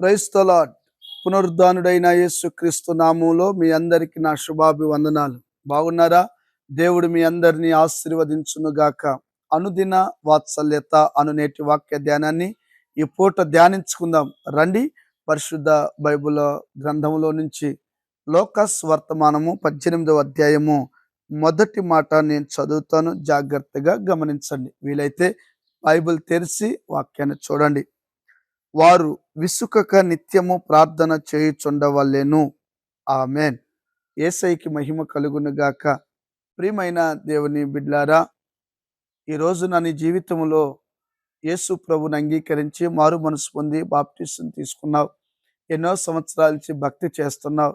Praise the lord. పునరుద్ధానుడైన యేసుక్రీస్తు నామములో మీ అందరికీ నా శుభాభివందనాలు. బాగున్నారా? దేవుడు మీ అందరినీ ఆశీర్వదించును గాక. అనుదిన వాత్సల్యత అను నేటి వాక్య ధ్యానాన్ని ఈ పూట ధ్యానించుకుందాం రండి. పరిశుద్ధ బైబిల్ గ్రంథంలో నుంచి లోకస్ వర్తమానము 18వ అధ్యాయము మొదటి మాట నేను చదువుతాను, జాగ్రత్తగా గమనించండి. వీలైతే బైబిల్ తెరిచి వాక్యాన్ని చూడండి. వారు విసుకక నిత్యము ప్రార్థన చేయుచుండవలెను. ఆమేన్. యేసయ్యకి మహిమ కలుగును గాక. ప్రియమైన దేవుని బిడ్లారా, ఈ రోజున నీ జీవితంలో యేసు ప్రభుని అంగీకరించి మారు మనసు పొంది బాప్టిసం తీసుకున్నావు. ఎన్నో సంవత్సరాల నుంచి భక్తి చేస్తున్నావు.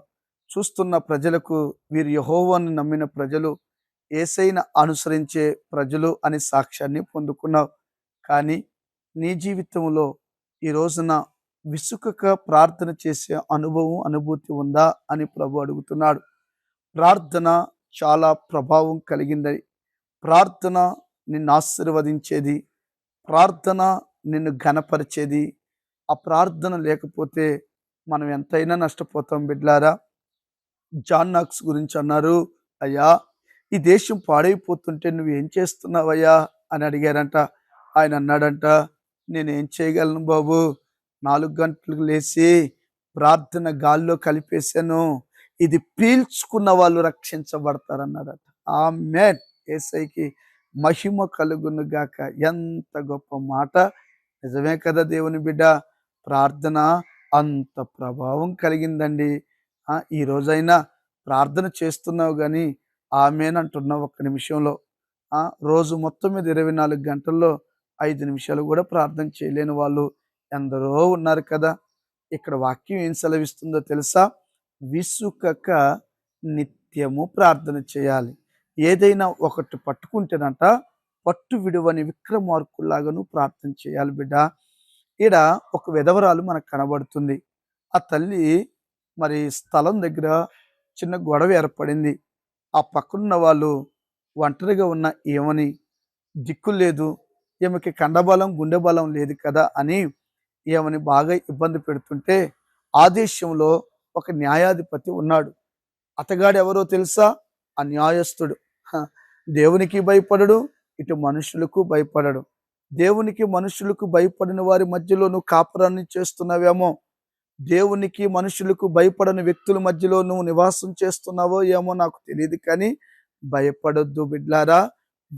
చూస్తున్న ప్రజలకు వీరు యెహోవాను నమ్మిన ప్రజలు, యేసయ్యను అనుసరించే ప్రజలు అని సాక్ష్యాన్ని పొందుకున్నావు. కానీ నీ జీవితంలో ఈ రోజున విసుకక ప్రార్థన చేసే అనుభూతి ఉందా అని ప్రభు అడుగుతున్నాడు. ప్రార్థన చాలా ప్రభావం కలిగింది. ప్రార్థన నిన్ను ఆశీర్వదించేది, ప్రార్థన నిన్ను ఘనపరిచేది. ఆ ప్రార్థన లేకపోతే మనం ఎంతైనా నష్టపోతాం బిడ్లారా. జాన్ నాక్స్ గురించి అన్నారు, అయ్యా ఈ దేశం పాడైపోతుంటే నువ్వేం చేస్తున్నావయ్యా అని అడిగారంట. ఆయన అన్నాడంట, నేనేం చేయగలను బాబు, 4 గంటలకు లేచి ప్రార్థన గాల్లో కలిపేశాను, ఇది పీల్చుకున్న వాళ్ళు రక్షించబడతారన్నాడట. ఆమేన్. యేసయ్యకి మహిమ కలుగును గాక. ఎంత గొప్ప మాట. నిజమే కదా దేవుని బిడ్డ, ప్రార్థన అంత ప్రభావం కలిగిందండి. ఈ రోజైనా ప్రార్థన చేస్తున్నావు కానీ ఆమేన్ అంటున్నావు ఒక్క నిమిషంలో. రోజు మొత్తం మీద 24 గంటల్లో 5 నిమిషాలు కూడా ప్రార్థన చేయలేని వాళ్ళు ఎందరో ఉన్నారు కదా. ఇక్కడ వాక్యం ఏం సెలవిస్తుందో తెలుసా? విసుకక నిత్యము ప్రార్థన చేయాలి. ఏదైనా ఒకటి పట్టుకుంటేనంట పట్టు విడువని విక్రమార్కుల్లాగాను ప్రార్థన చేయాలి బిడ్డ. ఈడ ఒక విధవరాలు మనకు కనబడుతుంది. ఆ తల్లి మరి స్థలం దగ్గర చిన్న గొడవ ఏర్పడింది. ఆ పక్కనున్న వాళ్ళు ఒంటరిగా ఉన్న ఏమని దిక్కు లేదు, ఈమెకి కండబలం గుండె బలం లేదు కదా అని ఏమని బాగా ఇబ్బంది పెడుతుంటే ఆ దేశంలో ఒక న్యాయాధిపతి ఉన్నాడు. అతగాడు ఎవరో తెలుసా? ఆ న్యాయస్థుడు. దేవునికి భయపడడు, ఇటు మనుషులకు భయపడడు. దేవునికి మనుషులకు భయపడిన వారి మధ్యలో నువ్వు కాపురాన్ని చేస్తున్నావేమో, దేవునికి మనుషులకు భయపడని వ్యక్తుల మధ్యలో నువ్వు నివాసం చేస్తున్నావో ఏమో నాకు తెలియదు, కానీ భయపడొద్దు బిడ్లారా.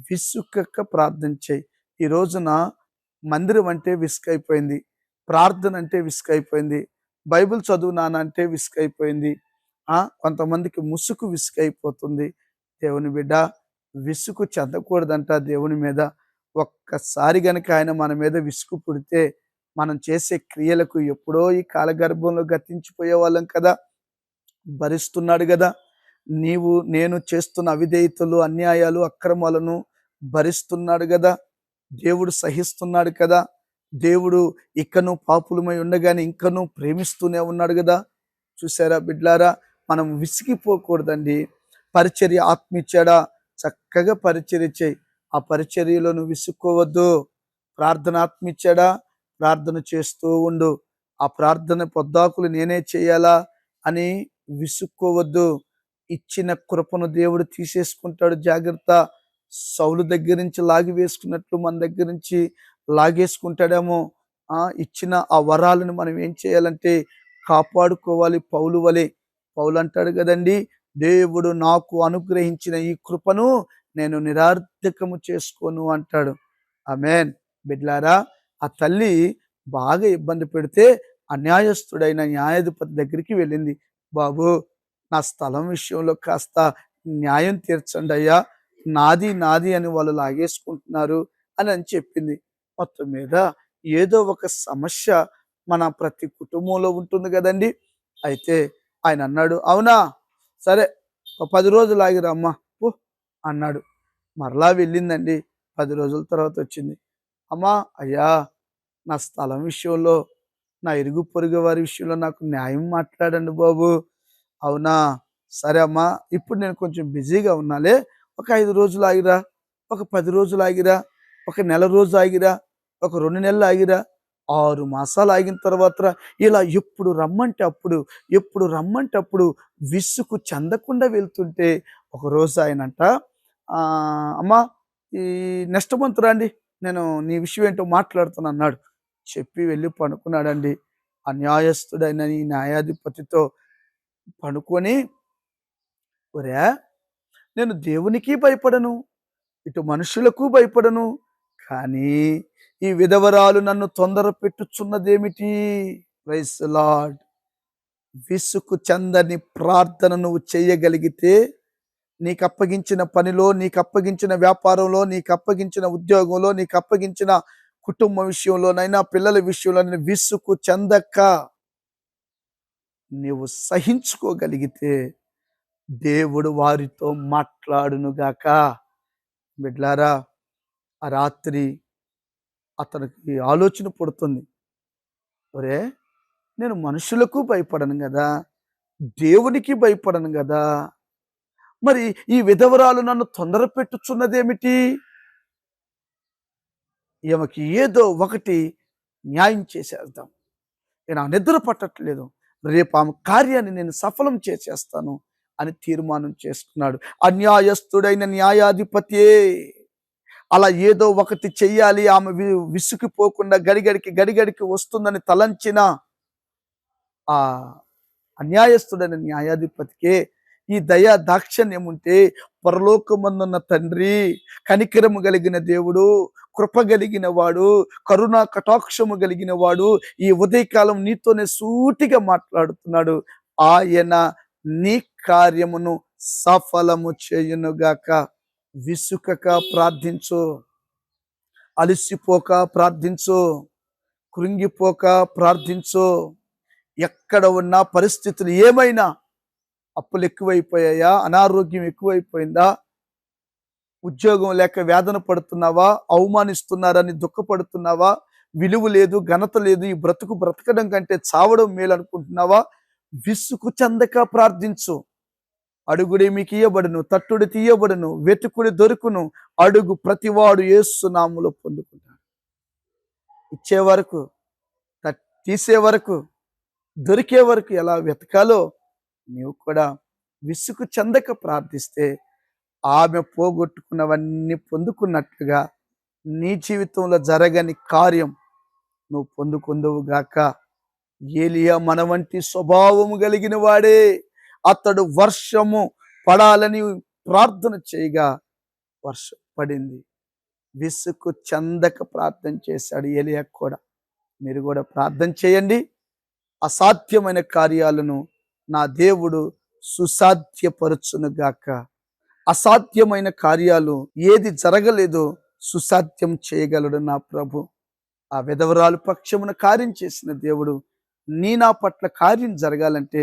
విసుకక ప్రార్థన చేయి. ఈ రోజున మందిరం అంటే విసుకైపోయింది, ప్రార్థన అంటే విసుకైపోయింది, బైబిల్ చదువు నాన్న అంటే విసుకైపోయింది. కొంతమందికి ముసుగు విసుకైపోతుంది. దేవుని బిడ్డ, విసుగు చెందకూడదంట దేవుని మీద. ఒక్కసారి గనక ఆయన మన మీద విసుగు పుడితే మనం చేసే క్రియలకు ఎప్పుడో ఈ కాలగర్భంలో గతించిపోయే వాళ్ళం కదా. భరిస్తున్నాడు కదా. నీవు నేను చేస్తున్న అవిధేయతలు, అన్యాయాలు, అక్రమాలను భరిస్తున్నాడు కదా. దేవుడు సహిస్తున్నాడు కదా. దేవుడు ఇకను పాపులమై ఉండగానే ఇంకను ప్రేమిస్తూనే ఉన్నాడు కదా. చూసారా బిడ్లారా, మనం విసిగిపోకూడదండి. పరిచర్య ఆత్మిచ్చాడా, చక్కగా పరిచర్య చేయి. ఆ పరిచర్యలో నువ్వు విసుక్కోవద్దు. ప్రార్థన ఆత్మిచ్చాడా, ప్రార్థన చేస్తూ ఉండు. ఆ ప్రార్థన పొద్దాకులు నేనే చేయాలా అని విసుక్కోవద్దు. ఇచ్చిన కృపను దేవుడు తీసేసుకుంటాడు, జాగ్రత్త. సౌలు దగ్గర నుంచి లాగి వేసుకున్నట్లు మన దగ్గర నుంచి లాగేసుకుంటాడేమో. ఇచ్చిన ఆ వరాలను మనం ఏం చేయాలంటే కాపాడుకోవాలి. పౌలు వలె. పౌలు అంటాడు కదండి, దేవుడు నాకు అనుగ్రహించిన ఈ కృపను నేను నిరర్థకము చేసుకోను అంటాడు. ఆమేన్. బిడ్లారా, ఆ తల్లి బాగా ఇబ్బంది పెడితే అన్యాయస్తుడైన న్యాయాధిపతి దగ్గరికి వెళ్ళింది. బాబు, నా స్థలం విషయంలో కాస్త న్యాయం తీర్చండి అయ్యా, నాది నాది అని వాళ్ళు లాగేసుకుంటున్నారు అని చెప్పింది. మొత్తం మీద ఏదో ఒక సమస్య మన ప్రతి కుటుంబంలో ఉంటుంది కదండి. అయితే ఆయన అన్నాడు, అవునా సరే 10 రోజులు ఆగిరా అమ్మా పో అన్నాడు. మరలా వెళ్ళిందండి. 10 రోజుల తర్వాత వచ్చింది. అమ్మా, అయ్యా నా స్థలం విషయంలో, నా ఇరుగు పొరుగు వారి విషయంలో నాకు న్యాయం మాట్లాడండి బాబు. అవునా సరే అమ్మా, ఇప్పుడు నేను కొంచెం బిజీగా ఉన్నాలే, ఒక 5 రోజులు ఆగిరా, ఒక 10 రోజులు ఆగిరా, ఒక నెల రోజు ఆగిరా, ఒక 2 నెలలు ఆగిరా, 6 మాసాలు ఆగిన తర్వాత ఇలా ఎప్పుడు రమ్మంటే అప్పుడు, ఎప్పుడు రమ్మంటే అప్పుడు విసుగు చెందకుండా వెళ్తుంటే ఒకరోజు ఆయనంట అమ్మా ఈ నెక్స్ట్ మంత్ రండి, నేను నీ విషయం ఏంటో మాట్లాడుతాను అన్నాడు. చెప్పి వెళ్ళి పడుకున్నాడండి. ఆ న్యాయస్థుడైన ఈ న్యాయాధిపతితో పడుకొని, ఒరే నేను దేవునికి భయపడను, ఇటు మనుషులకు భయపడను, కానీ ఈ విధవరాలు నన్ను తొందర పెట్టుచున్నదేమిటి? Praise lord. విసుగు చెందని ప్రార్థన నువ్వు చేయగలిగితే నీకు అప్పగించిన పనిలో, నీకు అప్పగించిన వ్యాపారంలో, నీకు అప్పగించిన ఉద్యోగంలో, నీకు అప్పగించిన కుటుంబ విషయంలోనైనా పిల్లల విషయంలో విసుగు చెందక నీవు సహించుకోగలిగితే దేవుడు వారితో మాట్లాడునుగాక. బిడ్లారా, ఆ రాత్రి అతనికి ఆలోచన పుడుతుంది. ఒరే నేను మనుషులకు భయపడను కదా, దేవునికి భయపడను కదా, మరి ఈ విధవరాలు నన్ను తొందర పెట్టుచున్నదేమిటి? ఈమెకి ఏదో ఒకటి న్యాయం చేసేద్దాం, నేను ఆ నిద్ర పట్టట్లేదు, రేపు ఆమె కార్యాన్ని నేను సఫలం చేసేస్తాను అని తీర్మానం చేసుకున్నాడు. అన్యాయస్తుడైన న్యాయాధిపతే అలా ఏదో ఒకటి చెయ్యాలి, ఆమె విసుకుపోకుండా గడిగడికి వస్తుందని తలంచిన ఆ అన్యాయస్తుడైన న్యాయాధిపతికే ఈ దయా దాక్షణ్యం ఉంటే, పరలోకమందున్న తండ్రి, కనికరము కలిగిన దేవుడు, కృప కలిగిన వాడు, కరుణా కటాక్షము కలిగిన వాడు ఈ ఉదయకాలం నీతోనే సూటిగా మాట్లాడుతున్నాడు. ఆయన నీ కార్యమును సఫలము చేయునుగాక. విసుకక ప్రార్థించు, అలసిపోక ప్రార్థించు, కృంగిపోక ప్రార్థించు. ఎక్కడ ఉన్న పరిస్థితులు ఏమైనా, అప్పులు ఎక్కువైపోయాయా, అనారోగ్యం ఎక్కువైపోయిందా, ఉద్యోగం లేక వేదన పడుతున్నావా, అవమానిస్తున్నారని దుఃఖపడుతున్నావా, విలువ లేదు, ఘనత లేదు, ఈ బ్రతకడం కంటే చావడం మేలు అనుకుంటున్నావా, విసుగు చెందక ప్రార్థించు. అడుగుడి మీకు ఇయ్యబడును, తట్టుడు తీయబడును, వెతుకుడి దొరుకును, అడుగు ప్రతివాడు యేసు నామములో పొందుకుంటాడు. ఇచ్చే వరకు, తీసే వరకు, దొరికే వరకు ఎలా వెతకాలో నీవు కూడా విసుగు చెందక ప్రార్థిస్తే ఆమె పోగొట్టుకున్నవన్నీ పొందుకున్నట్లుగా నీ జీవితంలో జరగని కార్యం నువ్వు పొందుకుందువుగాక. ఏలియా మన వంటి స్వభావము కలిగిన వాడే. అతడు వర్షము పడాలని ప్రార్థన చేయగా వర్షం పడింది. విసుగు చెందక ప్రార్థన చేశాడు ఏలియా కూడా. మీరు కూడా ప్రార్థన చేయండి. అసాధ్యమైన కార్యాలను నా దేవుడు సుసాధ్యపరచునుగాక. అసాధ్యమైన కార్యాలు ఏది జరగలేదో సుసాధ్యం చేయగలడు నా ప్రభు. ఆ విధవరాలు పక్షమున కార్యం చేసిన దేవుడు నా పట్ల కార్యం జరగాలంటే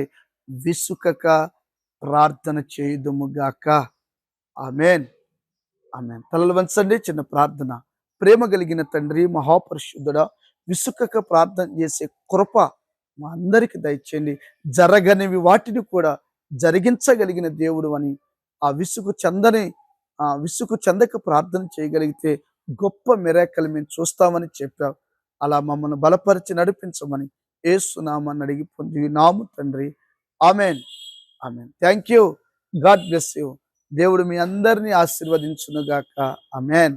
విసుకక ప్రార్థన చేయుదుముగాక. Amen, amen. తలలు వంచండి, చిన్న ప్రార్థన. ప్రేమ కలిగిన తండ్రి, మహాపరిశుద్ధుడా, విసుకక ప్రార్థన చేసే కృప మా అందరికి దయచేయండి. జరగనివి వాటిని కూడా జరిగించగలిగిన దేవుడు అని ఆ విసుగు చెందక ప్రార్థన చేయగలిగితే గొప్ప మిరాకిల్ మేము చూస్తామని చెప్పావు. అలా మమ్మల్ని బలపరిచి నడిపించమని యేసు నామమున అడిగి పొంది నాము తండ్రి. Amen, amen. Thank you. God bless you. దేవుడు మీ అందరినీ ఆశీర్వదించునుగాక. ఆమెన్.